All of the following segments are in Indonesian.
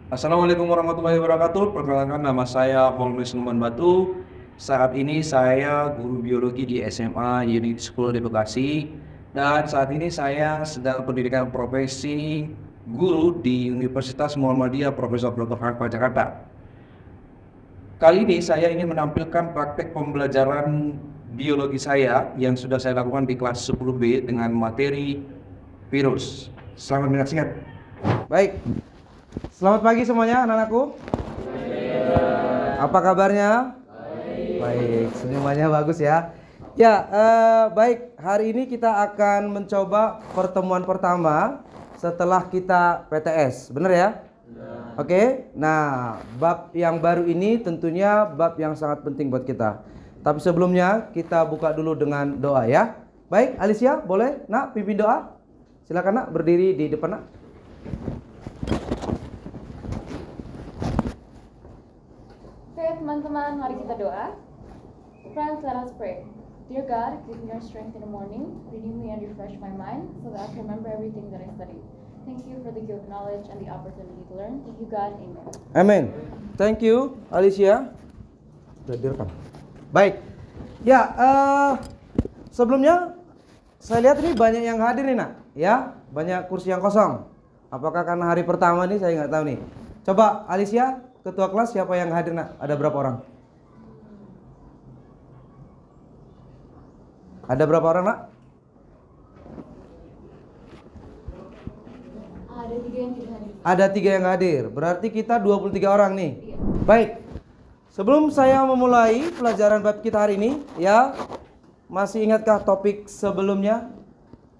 Assalamualaikum warahmatullahi wabarakatuh. Perkenalkan nama saya Holmes Numan Batu. Saat ini saya guru biologi di SMA Unit School di Bekasi. Dan saat ini saya sedang pendidikan profesi guru di Universitas Muhammadiyah Profesor Dr. Harpa Jakarta. Kali ini saya ingin menampilkan praktek pembelajaran biologi saya yang sudah saya lakukan di kelas 10B dengan materi virus. Selamat menyaksikan. Baik, selamat pagi semuanya anak-anakku. Apa kabarnya? Baik, semuanya bagus ya. Ya, baik. Hari ini kita akan mencoba pertemuan pertama setelah kita PTS, benar ya? Oke. Nah, bab yang baru ini tentunya bab yang sangat penting buat kita. Tapi sebelumnya kita buka dulu dengan doa ya. Baik, Alicia, boleh nak pimpin doa? Silakan nak berdiri di depan nak. Oke teman-teman, mari kita doa. Friends, let us pray. Dear God, give me your strength in the morning, renew me and refresh my mind, so that I can remember everything that I studied. Thank you for the gift of knowledge and the opportunity to learn. Thank you God, amen. Amin. Thank you, Alicia. Sudah direkam. Baik. Ya, sebelumnya saya lihat ini banyak yang hadir nih nak. Ya, banyak kursi yang kosong. Apakah karena hari pertama nih, saya nggak tahu nih. Coba Alicia, ketua kelas, siapa yang hadir nak? Ada berapa orang? Ada berapa orang nak? Ada 3 yang tidak hadir. Ada 3 yang hadir. Berarti kita 23 orang nih. Iya. Baik. Sebelum saya memulai pelajaran bab kita hari ini, ya, masih ingatkah topik sebelumnya?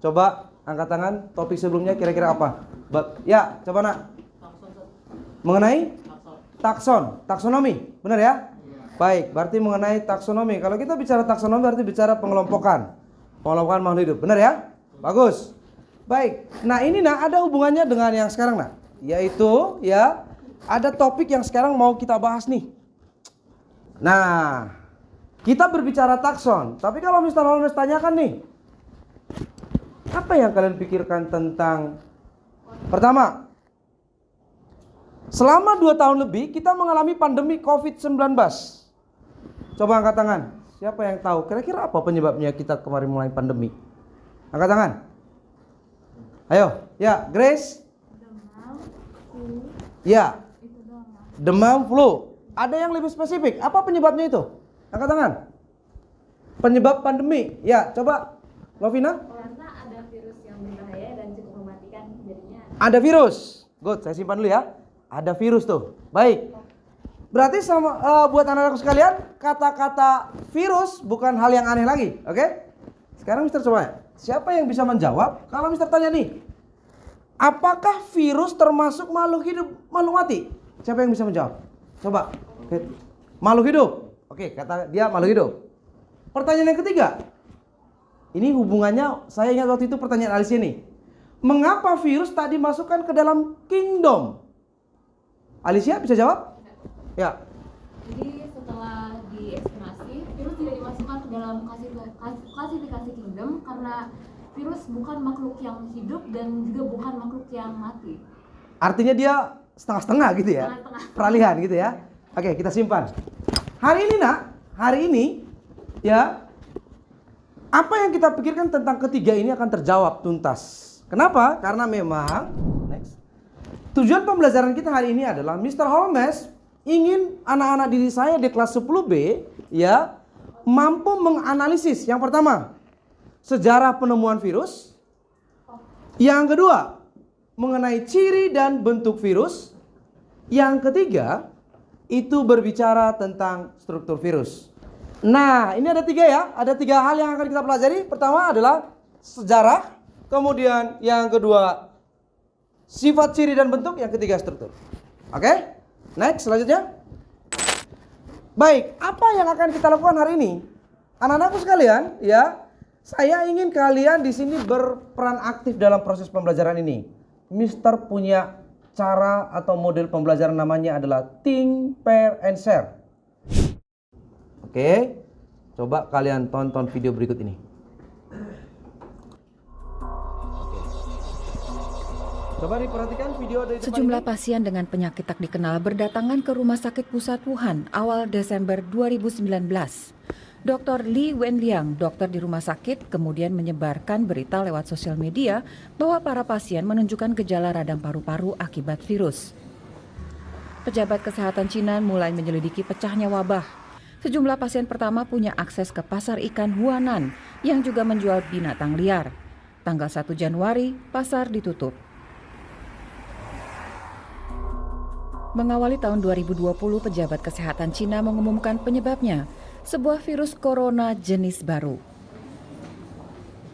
Coba angkat tangan. Topik sebelumnya kira-kira apa? Ya, coba nak. Mengenai taksonomi, benar ya? Baik, berarti mengenai taksonomi. Kalau kita bicara taksonomi berarti bicara pengelompokan makhluk hidup, benar ya? Bagus. Baik. Nah, ini nak ada hubungannya dengan yang sekarang nak, yaitu ya ada topik yang sekarang mau kita bahas nih. Nah, kita berbicara takson, tapi kalau Mr. Holmes tanyakan nih, apa yang kalian pikirkan tentang pertama? Selama 2 tahun lebih kita mengalami pandemi COVID-19. Coba angkat tangan. Siapa yang tahu kira-kira apa penyebabnya kita kemarin mulai pandemi? Angkat tangan. Ayo, ya, Grace. Ya. Demam, flu. Ada yang lebih spesifik. Apa penyebabnya itu? Angkat tangan. Penyebab pandemi. Ya, coba Lovina. Karena ada virus yang berbahaya dan cukup mematikan, jadinya Ada virus. Good, saya simpan dulu ya. Ada virus tuh. Baik. Berarti sama buat anak-anak sekalian, kata-kata virus bukan hal yang aneh lagi, oke? Sekarang Mister coba, siapa yang bisa menjawab? Kalau Mister tanya nih, apakah virus termasuk makhluk hidup, makhluk mati? Siapa yang bisa menjawab? Coba. Oke. Makhluk hidup. Oke, kata dia makhluk hidup. Pertanyaan yang ketiga. Ini hubungannya, saya ingat waktu itu pertanyaan Alicia nih. Mengapa virus tak dimasukkan ke dalam kingdom? Alicia bisa jawab? Ya. Jadi setelah diestimasi, virus tidak dimasukkan ke dalam klasifikasi kingdom karena virus bukan makhluk yang hidup dan juga bukan makhluk yang mati. Artinya dia setengah-setengah gitu ya? Setengah-setengah. Peralihan gitu ya? Oke, kita simpan. Hari ini nak, hari ini ya, apa yang kita pikirkan tentang ketiga ini akan terjawab tuntas. Kenapa? Karena memang tujuan pembelajaran kita hari ini adalah Mr. Holmes ingin anak-anak didik saya di kelas 10B ya mampu menganalisis yang pertama sejarah penemuan virus, yang kedua mengenai ciri dan bentuk virus, yang ketiga itu berbicara tentang struktur virus. Nah, ini ada 3 ya, ada 3 hal yang akan kita pelajari. Pertama adalah sejarah, kemudian yang kedua sifat, ciri dan bentuk, yang ketiga struktur. Oke? Next, selanjutnya. Baik, apa yang akan kita lakukan hari ini? Anak-anakku sekalian, ya, saya ingin kalian di sini berperan aktif dalam proses pembelajaran ini. Mister punya cara atau model pembelajaran namanya adalah think, pair, and share. Oke, coba kalian tonton video berikut ini. Coba diperhatikan video dari depan Sejumlah ini. pasien dengan penyakit tak dikenal berdatangan ke Rumah Sakit Pusat Wuhan awal Desember 2019. Dr. Li Wenliang, dokter di rumah sakit, kemudian menyebarkan berita lewat sosial media bahwa para pasien menunjukkan gejala radang paru-paru akibat virus. Pejabat kesehatan Cina mulai menyelidiki pecahnya wabah. Sejumlah pasien pertama punya akses ke pasar ikan Huanan yang juga menjual binatang liar. Tanggal 1 Januari, pasar ditutup. Mengawali tahun 2020, pejabat kesehatan Cina mengumumkan penyebabnya, sebuah virus corona jenis baru.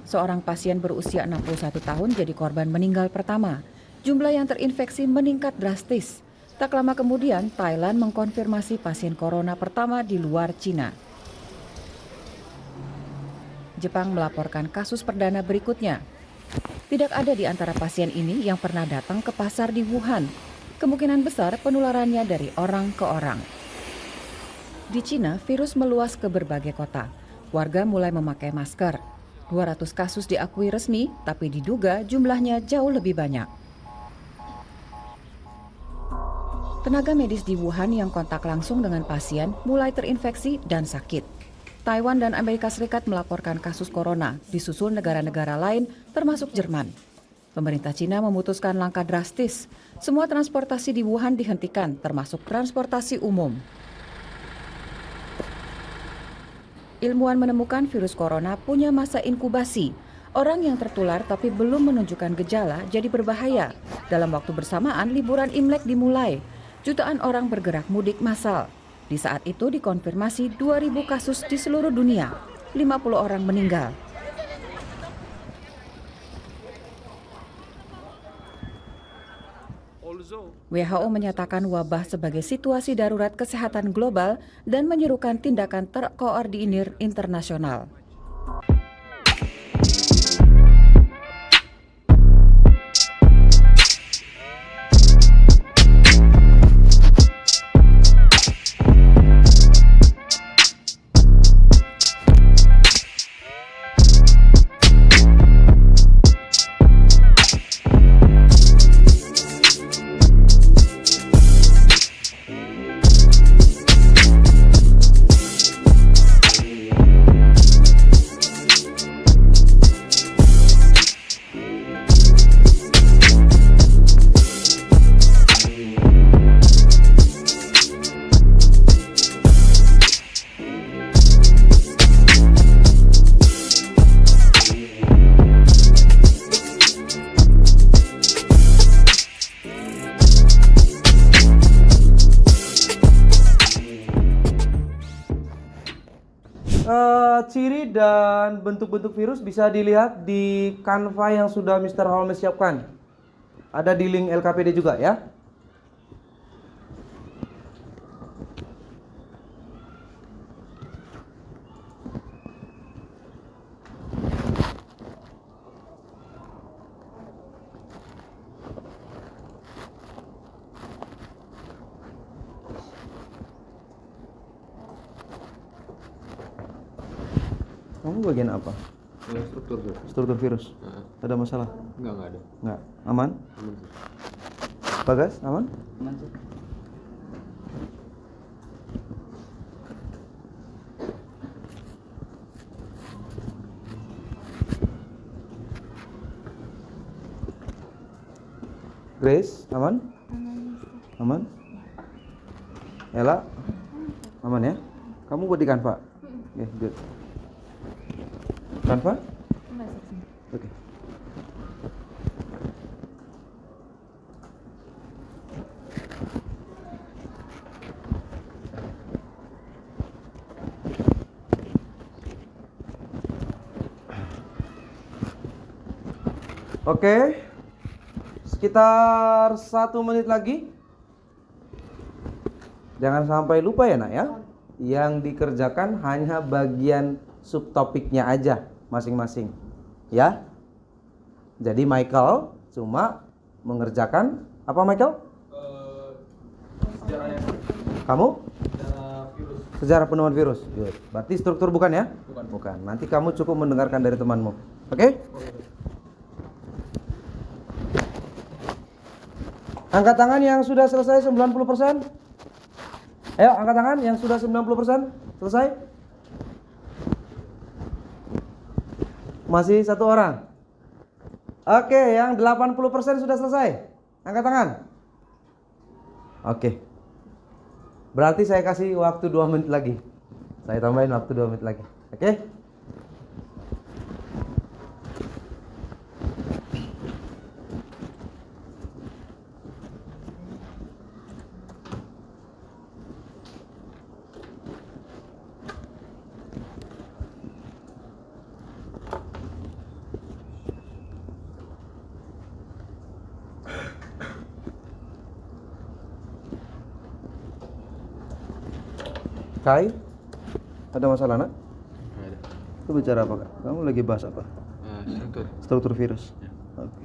Seorang pasien berusia 61 tahun jadi korban meninggal pertama. Jumlah yang terinfeksi meningkat drastis. Tak lama kemudian, Thailand mengkonfirmasi pasien corona pertama di luar Cina. Jepang melaporkan kasus perdana berikutnya. Tidak ada di antara pasien ini yang pernah datang ke pasar di Wuhan. Kemungkinan besar penularannya dari orang ke orang. Di Cina, virus meluas ke berbagai kota. Warga mulai memakai masker. 200 kasus diakui resmi, tapi diduga jumlahnya jauh lebih banyak. Tenaga medis di Wuhan yang kontak langsung dengan pasien mulai terinfeksi dan sakit. Taiwan dan Amerika Serikat melaporkan kasus corona, disusul negara-negara lain termasuk Jerman. Pemerintah Cina memutuskan langkah drastis. Semua transportasi di Wuhan dihentikan, termasuk transportasi umum. Ilmuwan menemukan virus corona punya masa inkubasi. Orang yang tertular tapi belum menunjukkan gejala jadi berbahaya. Dalam waktu bersamaan, liburan Imlek dimulai. Jutaan orang bergerak mudik massal. Di saat itu dikonfirmasi 2.000 kasus di seluruh dunia. 50 orang meninggal. WHO menyatakan wabah sebagai situasi darurat kesehatan global dan menyerukan tindakan terkoordinir internasional. Ciri dan bentuk-bentuk virus bisa dilihat di Canva yang sudah Mr. Holmes siapkan. Ada di link LKPD juga ya. Kamu bagian apa? Struktur tuh. Struktur virus. Ada masalah? Enggak ada. Enggak. Aman? Aman sih. Bagas, aman? Aman sih. Grace, aman? Aman? Ella? Aman ya? Kamu buat di Canva? Oke, good. Canva? Oke. Oke, sekitar 1 menit lagi. Jangan sampai lupa ya nak ya. Yang dikerjakan hanya bagian subtopiknya aja masing-masing. Ya. Jadi Michael cuma mengerjakan apa Michael? Sejarahnya. Kamu? Virus. Sejarah penemuan virus. Good. Berarti struktur bukan ya? Bukan. Nanti kamu cukup mendengarkan dari temanmu. Oke? Angkat tangan yang sudah selesai 90%. Ayo, angkat tangan yang sudah 90% selesai. Masih satu orang. Oke, yang 80% sudah selesai. Angkat tangan. Oke. Berarti saya kasih waktu 2 menit lagi. Saya tambahin waktu 2 menit lagi. Oke? Kai, ada masalah nak? Ada. Itu bicara apa kak? Kamu lagi bahas apa? Struktur. Struktur virus. Ya. Oke.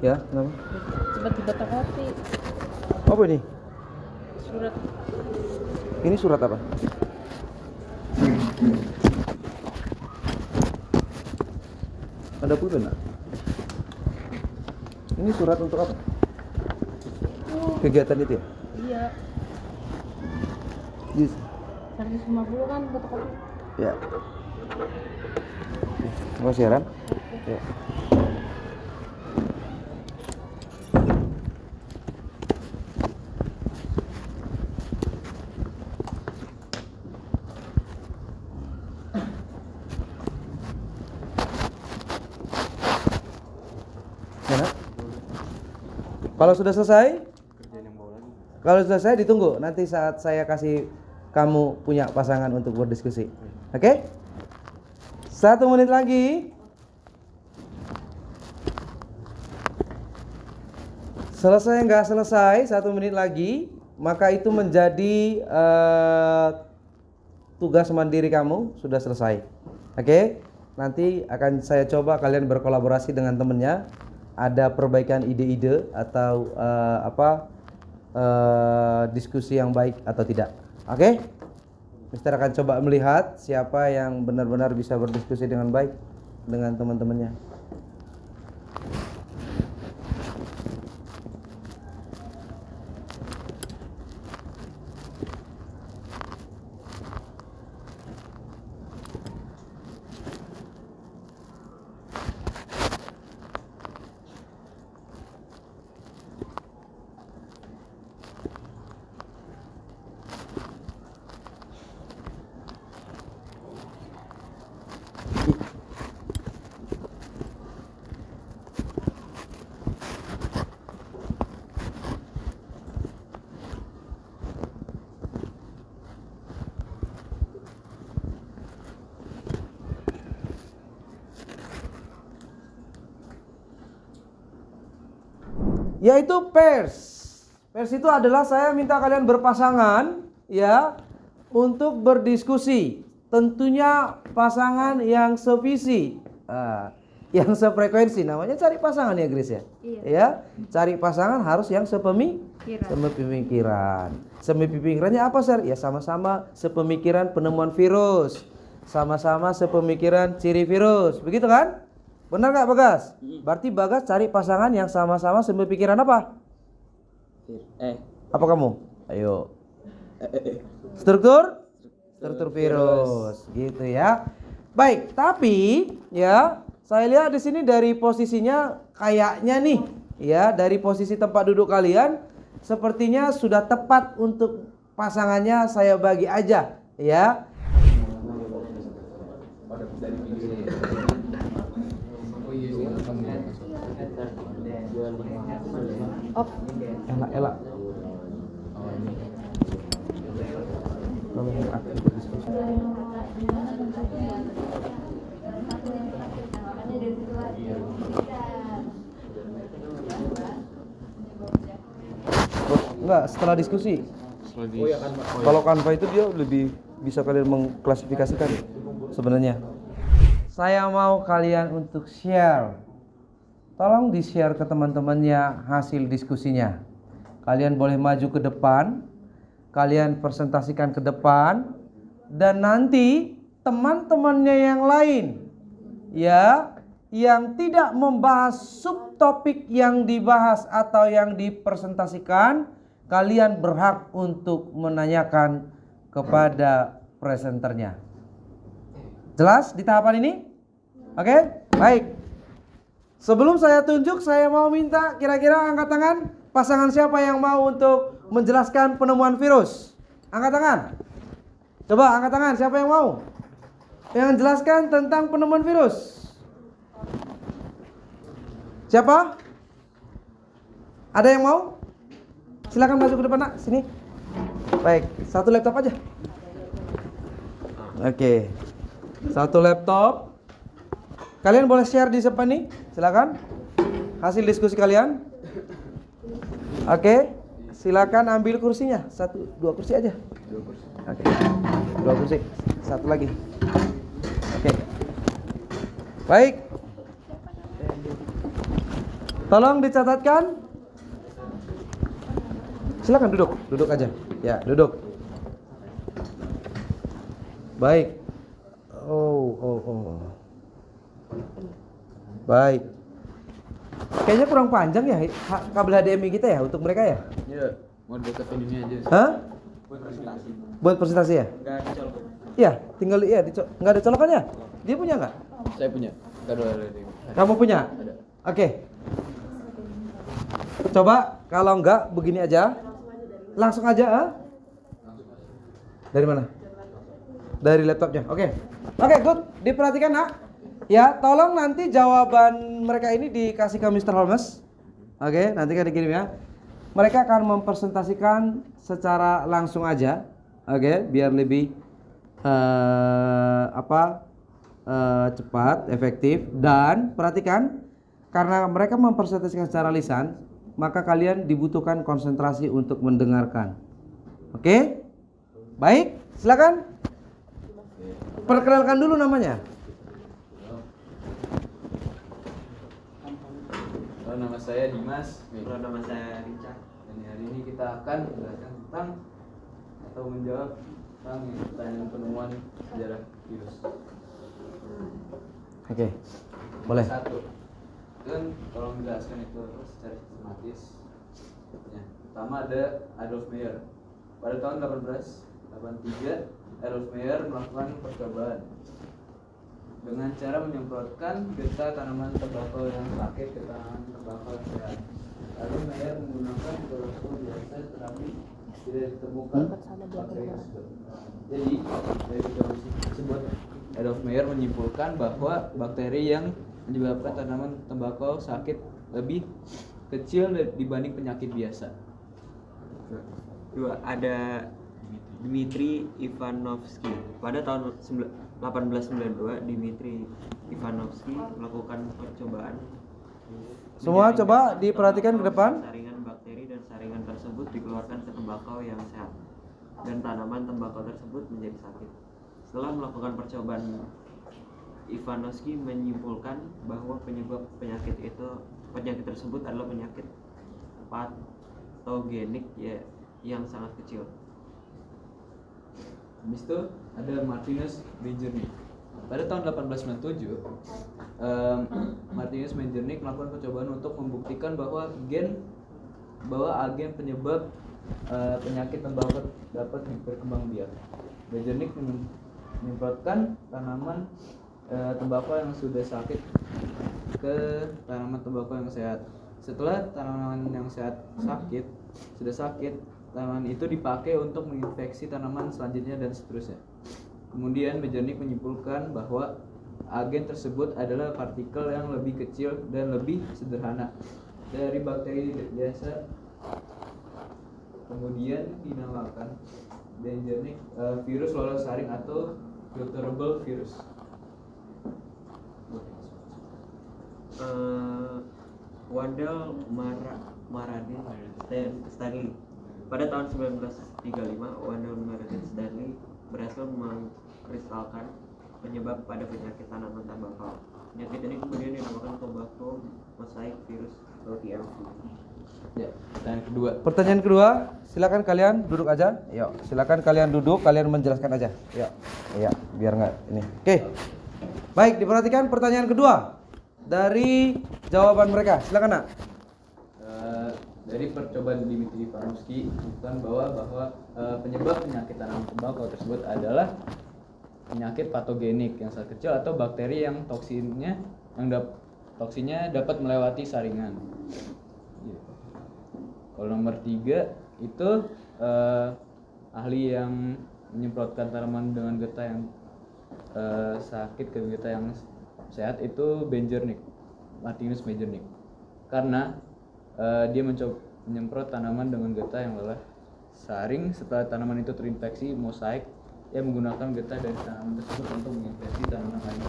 Ya, kenapa? Tiba-tiba terhati Apa ini? surat Ini surat apa? Ada pulpen nak? Ini surat untuk apa? Kegiatan itu ya? iya Yes. 150 kan fotokopi. Ya. Mau siaran? Ya. Mana? Kalau sudah selesai? Kalau sudah selesai ditunggu. Nanti saat saya kasih kamu punya pasangan untuk berdiskusi. Oke? 1 menit lagi. Selesai nggak selesai 1 menit lagi, maka itu menjadi tugas mandiri kamu sudah selesai. Oke? Nanti akan saya coba kalian berkolaborasi dengan temennya. Ada perbaikan ide-ide atau diskusi yang baik atau tidak. Oke? Mister akan coba melihat siapa yang benar-benar bisa berdiskusi dengan baik dengan teman-temannya. Yaitu pairs. Pairs itu adalah saya minta kalian berpasangan ya untuk berdiskusi. Tentunya pasangan yang sevisi, yang sefrekuensi. Namanya cari pasangan ya Grace ya. Iya. Ya, cari pasangan harus yang sepemikiran. Sepemikirannya apa Sir? Ya sama-sama sepemikiran penemuan virus, sama-sama sepemikiran ciri virus. Begitu kan? Benar nggak Bagas? Berarti Bagas cari pasangan yang sama-sama sepemikiran apa? Apa kamu? Ayo. Struktur virus, gitu ya. Baik, tapi ya saya lihat di sini dari posisinya kayaknya nih, ya dari posisi tempat duduk kalian sepertinya sudah tepat untuk pasangannya saya bagi aja, ya. Oh, Elak. Kalau yang aktif berdiskusi. Enggak, setelah diskusi. Kalau Canva itu dia lebih bisa kalian mengklasifikasikan sebenarnya. saya mau kalian untuk share. Tolong di-share ke teman-temannya hasil diskusinya. Kalian boleh maju ke depan, kalian presentasikan ke depan, dan nanti teman-temannya yang lain ya, yang tidak membahas subtopik yang dibahas atau yang dipresentasikan, kalian berhak untuk menanyakan kepada presenternya. Jelas di tahapan ini? Oke, baik. Sebelum saya tunjuk, saya mau minta kira-kira angkat tangan pasangan siapa yang mau untuk menjelaskan penemuan virus. Angkat tangan. Coba angkat tangan, siapa yang mau? Yang jelaskan tentang penemuan virus. Siapa? Ada yang mau? Silakan masuk ke depan, Nak. Sini. Baik, satu laptop aja. Oke. Satu laptop. Kalian boleh share di depan nih. Silakan. Hasil diskusi kalian. Oke. Silakan ambil kursinya. Dua kursi aja. Oke. Dua kursi. Satu lagi. Oke. Baik. Tolong dicatatkan. Silakan duduk aja. Ya, duduk. Baik. Oh. Baik. Kayaknya kurang panjang ya kabel HDMI kita ya untuk mereka ya? Iya, mau deketin ini aja. Hah? Buat presentasi. Buat presentasi ya? Enggak dicolok. Iya, tinggal nggak ada colokannya. Dia punya nggak? Saya punya. Kado ada. Kamu punya? Ada. Oke. Coba kalau enggak begini aja. Langsung aja, ah? Dari mana? Dari laptopnya. Oke, good. Diperhatikan, Nak. Ya, tolong nanti jawaban mereka ini dikasih ke Mr. Holmes. Oke, nanti kan dikirim ya. Mereka akan mempresentasikan secara langsung aja. Oke, biar lebih cepat, efektif, dan perhatikan karena mereka mempresentasikan secara lisan, maka kalian dibutuhkan konsentrasi untuk mendengarkan. Oke? Baik, silakan. Perkenalkan dulu namanya. Nama saya Dimas. Nama saya Richard. Dan hari ini kita akan menjelaskan tentang atau menjawab tentang pertanyaan penemuan sejarah virus. Oke, boleh. Satu, kan tolong menjelaskan itu secara sistematis. Ya, pertama ada Adolf Meyer. Pada tahun 1883, Adolf Meyer melakukan percobaan dengan cara menyemprotkan getah tanaman tembakau yang sakit ke tanaman tembakau yang sehat. Lalu Meyer menggunakan proses biasa tetapi tidak ditemukan bakteri tersebut. Jadi dari teori tersebut Adolf Meyer menyimpulkan bahwa bakteri yang menyebabkan tanaman tembakau sakit lebih kecil dibanding penyakit biasa. Dua, ada Dmitri Ivanovsky. Pada tahun 1892, Dmitri Ivanovsky melakukan percobaan. Semua menjaring coba diperhatikan ke depan. Saringan bakteri dan saringan tersebut dikeluarkan ke tembakau yang sehat dan tanaman tembakau tersebut menjadi sakit. Setelah melakukan percobaan, Ivanovsky menyimpulkan bahwa penyebab penyakit tersebut adalah penyakit patogenik yang sangat kecil. Habis itu ada Martinus Meijerick. Pada tahun 1897, Martinus Meijerick melakukan percobaan untuk membuktikan bahwa agen penyebab penyakit tembakau dapat berkembang biak. Meijerick menyemprotkan tanaman tembakau yang sudah sakit ke tanaman tembakau yang sehat. Setelah tanaman yang sehat sudah sakit, tanaman itu dipakai untuk menginfeksi tanaman selanjutnya dan seterusnya. Kemudian Meijerick menyimpulkan bahwa agen tersebut adalah partikel yang lebih kecil dan lebih sederhana dari bakteri biasa. Kemudian dinamakan Meijerick virus lolos saring atau filterable virus. Wendell Maradin Stanley. Pada tahun 1935, Wendell Maradin Stanley berhasil mengkristalkan penyebab pada penyakit tanaman tembakau. Penyakit ini kemudian dinamakan tobacco mosaic virus atau TMV. Ya, pertanyaan kedua. Pertanyaan kedua, silakan kalian duduk aja. Yuk, silakan kalian duduk, kalian menjelaskan aja. Yuk, iya, biar nggak ini. Oke, baik, diperhatikan pertanyaan kedua dari jawaban mereka. Silakan nak. Dari percobaan Dimitri Ivanovsky bukan bahwa penyebab penyakit tanaman tembakau tersebut adalah penyakit patogenik yang sangat kecil atau bakteri yang toksinnya dapat melewati saringan. Gitu. Kalau nomor 3 itu ahli yang menyemprotkan tanaman dengan getah yang sakit ke getah yang sehat itu Benjernik, Martinus Benjernik. Karena dia mencoba menyemprot tanaman dengan getah yang lelah saring. Setelah tanaman itu terinfeksi mosaik, ia menggunakan getah dari tanaman tersebut untuk menginfeksi tanaman lain.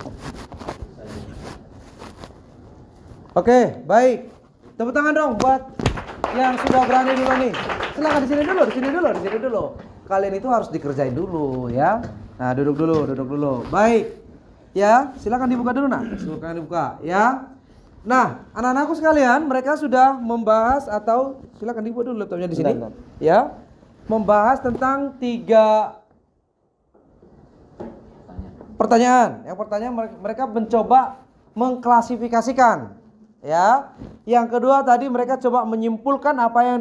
Oke, baik. Tepuk tangan dong buat yang sudah berani dulu nih. Silakan di sini dulu. Kalian itu harus dikerjain dulu ya. Nah, duduk dulu. Baik. Ya, silakan dibuka dulu nak. Silakan dibuka ya. Nah, anak-anakku sekalian, mereka sudah membahas atau silakan dibuat dulu laptopnya di sini. Ya. Membahas tentang 3 pertanyaan. Yang pertanyaan mereka mencoba mengklasifikasikan. Ya. Yang kedua tadi mereka coba menyimpulkan apa yang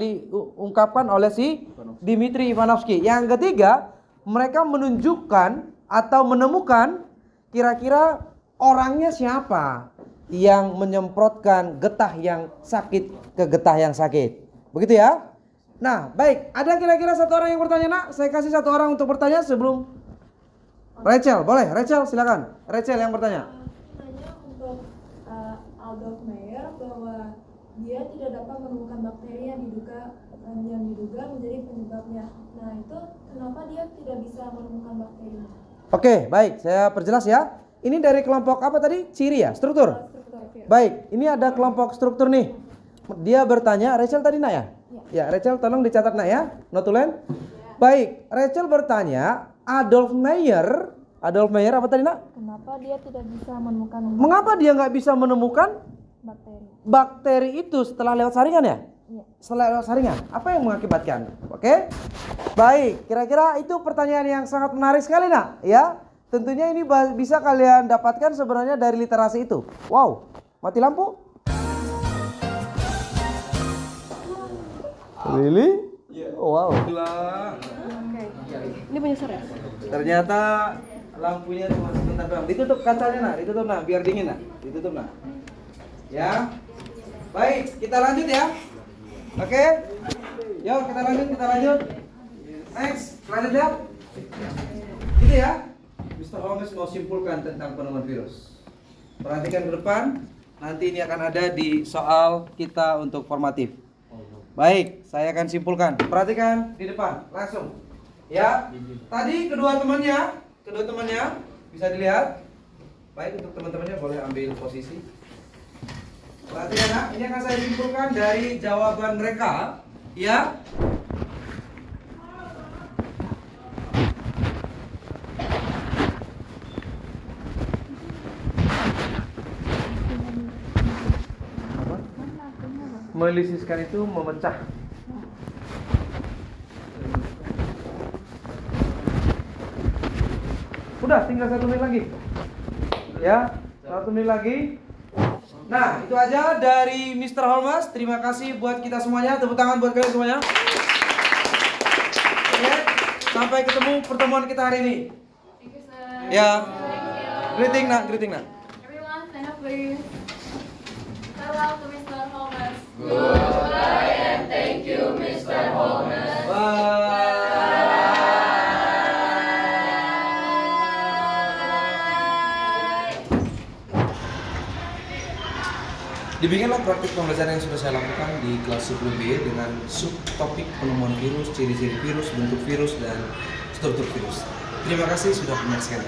diungkapkan oleh si Dimitri Ivanovsky. Yang ketiga, mereka menunjukkan atau menemukan kira-kira orangnya siapa yang menyemprotkan getah yang sakit ke getah yang sakit. Begitu ya? Nah, baik. Ada kira-kira 1 orang yang bertanya, nak? Saya kasih 1 orang untuk bertanya sebelum Rachel, boleh? Rachel, silakan. Rachel yang bertanya. Tanya untuk Adolf Meyer bahwa dia tidak dapat menemukan bakteri yang diduga menjadi penyebabnya. Nah, itu kenapa dia tidak bisa menemukan bakterinya? Oke, baik. Saya perjelas ya. Ini dari kelompok apa tadi? Ciri ya? Struktur? Baik, ini ada kelompok struktur nih. Dia bertanya, Rachel tadi nak ya? Ya, Rachel tolong dicatat nak ya. Notulen. Baik, Rachel bertanya, Adolf Meyer apa tadi nak? Kenapa dia tidak bisa menemukan Mengapa dia nggak bisa menemukan bakteri? bakteri itu setelah lewat saringan ya? Iya. Setelah lewat saringan, apa yang mengakibatkan? Oke? Baik, kira-kira itu pertanyaan yang sangat menarik sekali nak, ya. Tentunya ini bisa kalian dapatkan sebenarnya dari literasi itu. Wow, mati lampu? Really? Oh, wow. Ini punya ya? Ternyata lampunya cuma sebentar doang. Ditutup kacanya nak, ditutup nak, biar dingin nak, ditutup nak. Ya. Baik, kita lanjut ya. Oke. Yuk kita lanjut. Next, lanjut ya. Gitu ya. Mr. Holmes mau simpulkan tentang penemuan virus. Perhatikan ke depan. Nanti ini akan ada di soal kita untuk formatif. Baik, saya akan simpulkan. Perhatikan di depan, langsung. Ya. Tadi kedua temannya bisa dilihat. Baik, untuk teman-temannya boleh ambil posisi. Perhatikan nak, ini akan saya simpulkan dari jawaban mereka. Ya. Melisiskan itu memecah. Udah tinggal 1 menit lagi. Ya, 1 menit lagi. Nah, itu aja dari Mr. Holmes. Terima kasih buat kita semuanya. Tepuk tangan buat kalian semuanya. Oke, sampai ketemu pertemuan kita hari ini. Thank you, sir. Ya. Thank you. Greeting nak. Everyone, stand up, please. Farewell to Mr. Holmes. Bye. Demikianlah praktik pembelajaran yang sudah saya lakukan di kelas 10B dengan subtopik penemuan virus, ciri-ciri virus, bentuk virus, dan struktur virus. Terima kasih sudah menyaksikan.